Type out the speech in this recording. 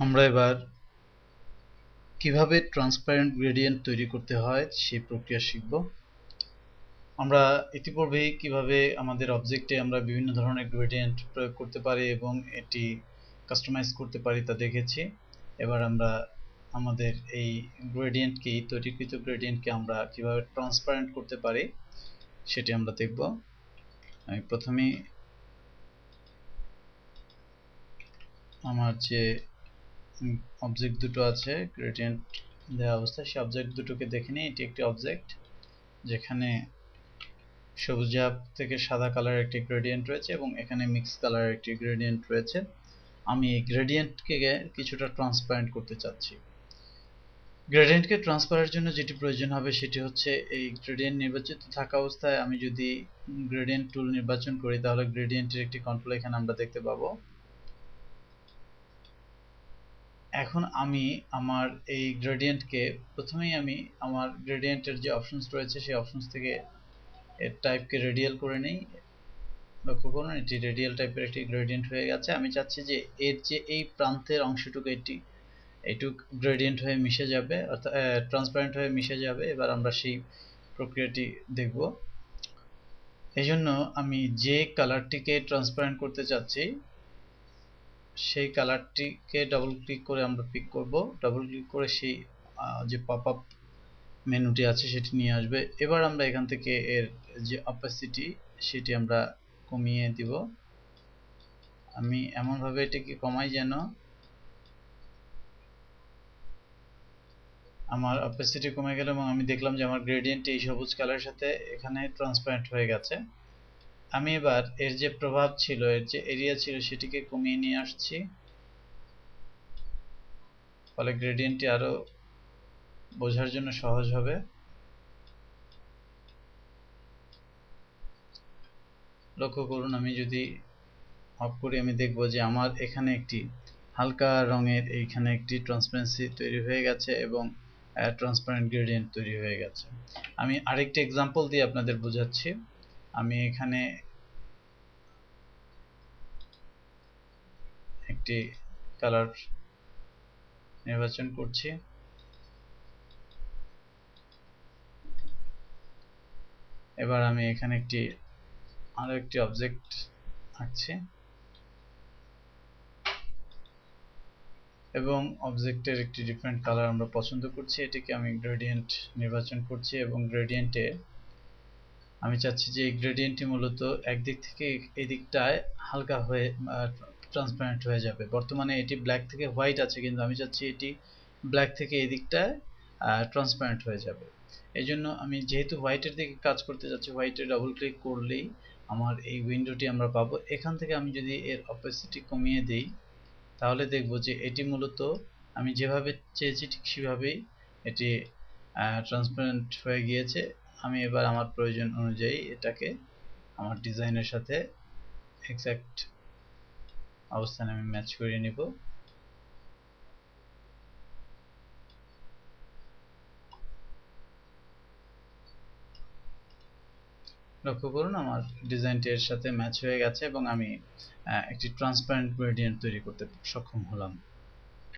আমরা এবার কিভাবে ট্রান্সপারেন্ট গ্রেডিয়েন্ট তৈরি করতে হয় সেই প্রক্রিয়া শিখব। আমরা ইতিপূর্বেই কিভাবে আমাদের অবজেক্টে আমরা বিভিন্ন ধরনের গ্রেডিয়েন্ট প্রয়োগ করতে পারি এবং এটি কাস্টমাইজ করতে পারি তা দেখেছি। এবার আমরা আমাদের এই গ্রেডিয়েন্টকে, তৈরিকৃত গ্রেডিয়েন্টকে আমরা কিভাবে ট্রান্সপারেন্ট করতে পারি সেটি আমরা দেখব। আমি প্রথমেই আমার যে অবজেক্ট দুটো আছে গ্রেডিয়েন্ট দেওয়া অবস্থায়, সেই অবজেক্ট দুটোকে দেখে নিই। এটি একটি অবজেক্ট যেখানে সবুজাভ থেকে সাদা কালারের একটি গ্রেডিয়েন্ট রয়েছে এবং এখানে মিক্স কালারের একটি গ্রেডিয়েন্ট রয়েছে। আমি এই গ্রেডিয়েন্টকে কিছুটা ট্রান্সপারেন্ট করতে চাচ্ছি। গ্রেডিয়েন্টকে ট্রান্সপারেন্টের জন্য যেটি প্রয়োজন হবে সেটি হচ্ছে এই গ্রেডিয়েন্ট নির্বাচিত থাকা অবস্থায় আমি যদি গ্রেডিয়েন্ট টুল নির্বাচন করি তাহলে গ্রেডিয়েন্টের একটি কন্ট্রোল এখানে আমরা দেখতে পাবো। এখন আমি আমার এই গ্রেডিয়েন্টকে প্রথমেই আমি আমার গ্রেডিয়েন্টের যে অপশনস রয়েছে সেই অপশনস থেকে এর টাইপকে রেডিয়াল করে নেই। লক্ষ্য করুন এটি রেডিয়াল টাইপের একটি গ্রেডিয়েন্ট হয়ে গেছে। আমি চাচ্ছি যে এর যে এই প্রান্তের অংশটুকু এইটুক গ্রেডিয়েন্ট হয়ে মিশে যাবে, অর্থাৎ ট্রান্সপারেন্ট হয়ে মিশে যাবে। এবার আমরা সেই প্রক্রিয়াটি দেখব। এই জন্য আমি যে কালারটিকে ট্রান্সপারেন্ট করতে চাচ্ছি সেই কালারটিকে ডাবল ক্লিক করে আমরা পিক করব। ডাবল ক্লিক করে সেই যে পপ আপ মেনুটি আছে সেটি নিয়ে আসবে। এবার আমরা এখান থেকে এর যে অপাসিটি সেটি আমরা কমিয়ে দিব। আমি এমনভাবে এটিকে কমাই যেন আমার অপাসিটি কমে গেল এবং আমি দেখলাম যে আমার গ্রেডিয়েন্ট এই সবুজ কালারের সাথে এখানে ট্রান্সপারেন্ট হয়ে গেছে। আমি এবার এর যে প্রভাব ছিল, এর যে এরিয়া ছিল সেটিকে কমিয়ে নিয়ে আসছি, ফলে গ্রেডিয়েন্টটি আরো বোঝার জন্য সহজ হবে। লক্ষ্য করুন আমি যদি অফ করি আমি দেখব যে আমার এখানে একটি হালকা রঙের এইখানে একটি ট্রান্সপারেন্সি তৈরি হয়ে গেছে এবং ট্রান্সপারেন্ট গ্রেডিয়েন্ট তৈরি হয়ে গেছে। আমি আরেকটি এক্সাম্পল দিয়ে আপনাদের বোঝাচ্ছি। আমি এখানে একটি কালার নির্বাচন করছি। এবার আমি এখানে আরো একটি অবজেক্ট আঁকছি এবং অবজেক্টের একটি ডিফারেন্ট কালার আমরা পছন্দ করছি। এটিকে আমি গ্রেডিয়েন্ট নির্বাচন করছি এবং গ্রেডিয়েন্টে আমি চাচ্ছি যে এই গ্রেডিয়েন্টটি মূলত একদিক থেকে এই দিকটায় হালকা হয়ে ট্রান্সপারেন্ট হয়ে যাবে। বর্তমানে এটি ব্ল্যাক থেকে হোয়াইট আছে, কিন্তু আমি চাচ্ছি এটি ব্ল্যাক থেকে এই দিকটায় ট্রান্সপারেন্ট হয়ে যাবে। এই জন্য আমি যেহেতু হোয়াইটের দিকে কাজ করতে যাচ্ছি, হোয়াইটে ডাবল ক্লিক করলেই আমার এই উইন্ডোটি আমরা পাবো। এখান থেকে আমি যদি এর অপাসিটি কমিয়ে দিই তাহলে দেখব যে এটি মূলত আমি যেভাবে চেয়েছি ঠিক সেভাবেই এটি ট্রান্সপারেন্ট হয়ে গিয়েছে। আমি এবার আমার প্রয়োজন অনুযায়ী এটাকে আমার ডিজাইনের সাথে এক্সাক্ট অবস্থানে আমি ম্যাচ করে নিব। লক্ষ্য করুন আমার ডিজাইনটি এর সাথে ম্যাচ হয়ে গেছে এবং আমি একটি ট্রান্সপারেন্ট গ্রেডিয়েন্ট তৈরি করতে সক্ষম হলাম।